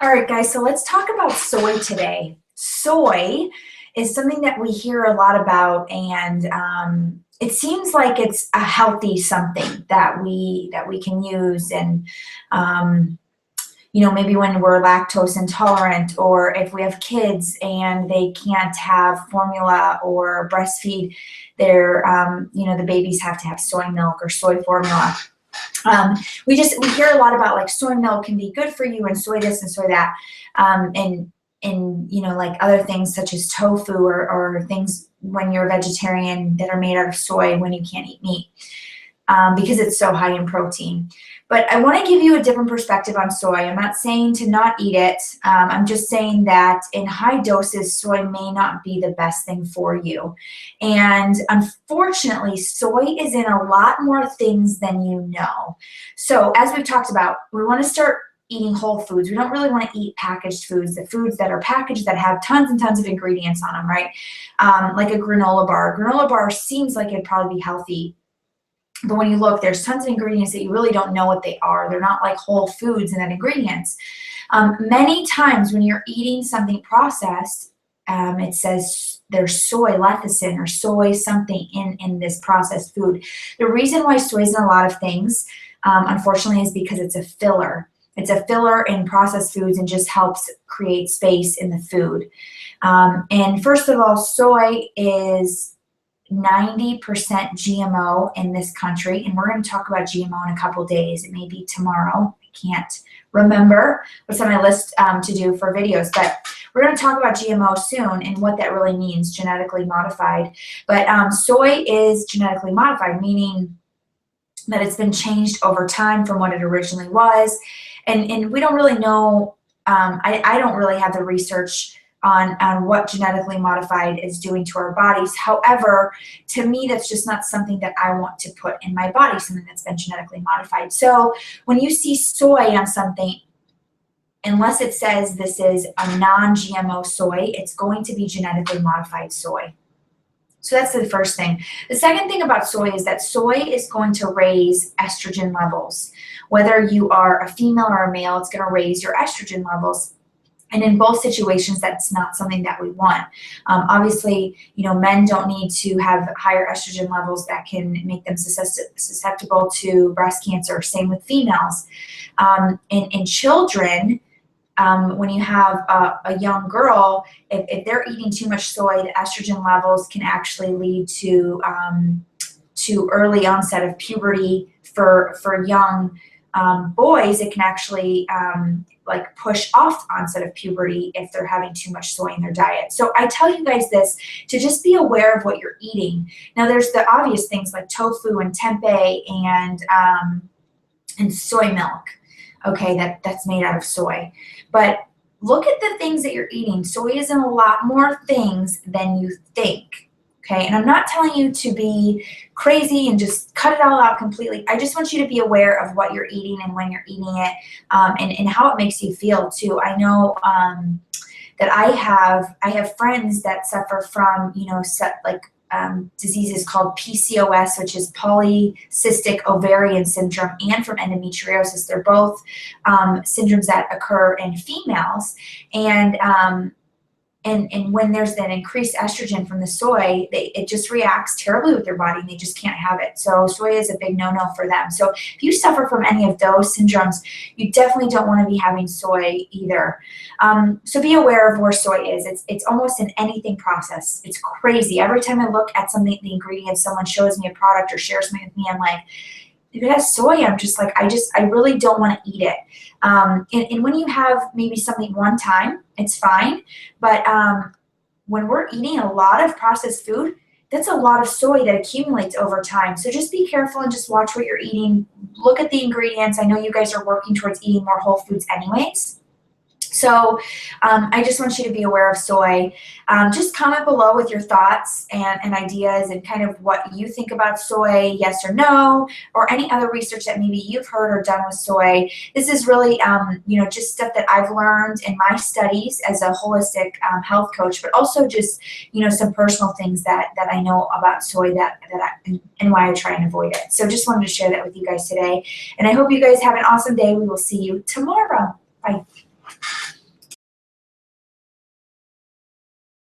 All right, guys, so let's talk about soy today. Soy is something that we hear a lot about, and it seems like it's a healthy something that we can use, and maybe when we're lactose intolerant, or if we have kids and they can't have formula or breastfeed their, the babies have to have soy milk or soy formula. We hear a lot about like soy milk can be good for you and soy this and soy that, and like other things such as tofu or things when you're a vegetarian that are made out of soy when you can't eat meat, because it's so high in protein. But I want to give you a different perspective on soy. I'm not saying to not eat it. I'm just saying that in high doses, soy may not be the best thing for you. And unfortunately, soy is in a lot more things than you know. So as we've talked about, we want to start eating whole foods. We don't really want to eat packaged foods, the foods that are packaged that have tons and tons of ingredients on them, right? Like a granola bar. Granola bar seems like it'd probably be healthy, but when you look, there's tons of ingredients that you really don't know what they are. They're not like whole foods in that ingredients. Many times when you're eating something processed, it says there's soy lecithin or soy something in this processed food. The reason why soy is in a lot of things, unfortunately, is because it's a filler. It's a filler in processed foods and just helps create space in the food. And first of all, soy is 90% GMO in this country, and we're going to talk about GMO in a couple days. It may be tomorrow. I can't remember what's on my list to do for videos, but we're going to talk about GMO soon and what that really means, genetically modified. But soy is genetically modified, meaning that it's been changed over time from what it originally was, and we don't really know. I don't really have the research on what genetically modified is doing to our bodies. However, to me, that's just not something that I want to put in my body, something that's been genetically modified. So when you see soy on something, unless it says this is a non-GMO soy, it's going to be genetically modified soy. So that's the first thing. The second thing about soy is that soy is going to raise estrogen levels. Whether you are a female or a male, it's going to raise your estrogen levels. And in both situations, that's not something that we want. Obviously, men don't need to have higher estrogen levels that can make them susceptible to breast cancer. Same with females. In children, when you have a young girl, if they're eating too much soy, the estrogen levels can actually lead to early onset of puberty. For young boys, it can actually like push off onset of puberty if they're having too much soy in their diet. So I tell you guys this to just be aware of what you're eating. Now there's the obvious things like tofu and tempeh and soy milk, okay, that's made out of soy. But look at the things that you're eating. Soy is in a lot more things than you think. Okay, and I'm not telling you to be crazy and just cut it all out completely. I just want you to be aware of what you're eating and when you're eating it, and how it makes you feel too. I know that I have friends that suffer from diseases called PCOS, which is polycystic ovarian syndrome, and from endometriosis. They're both syndromes that occur in females, and when there's that increased estrogen from the soy, it just reacts terribly with their body, and they just can't have it. So soy is a big no-no for them. So if you suffer from any of those syndromes, you definitely don't want to be having soy either. So be aware of where soy is. It's almost in anything processed. It's crazy. Every time I look at something, the ingredients, someone shows me a product or shares something with me, I'm like, if it has soy, I'm just like, I really don't want to eat it. And when you have maybe something one time, it's fine. But when we're eating a lot of processed food, that's a lot of soy that accumulates over time. So just be careful and just watch what you're eating. Look at the ingredients. I know you guys are working towards eating more whole foods anyways. So I just want you to be aware of soy. Just comment below with your thoughts and ideas and kind of what you think about soy, yes or no, or any other research that maybe you've heard or done with soy. This is really, just stuff that I've learned in my studies as a holistic health coach, but also just, some personal things that I know about soy and why I try and avoid it. So just wanted to share that with you guys today. And I hope you guys have an awesome day. We will see you tomorrow. Bye.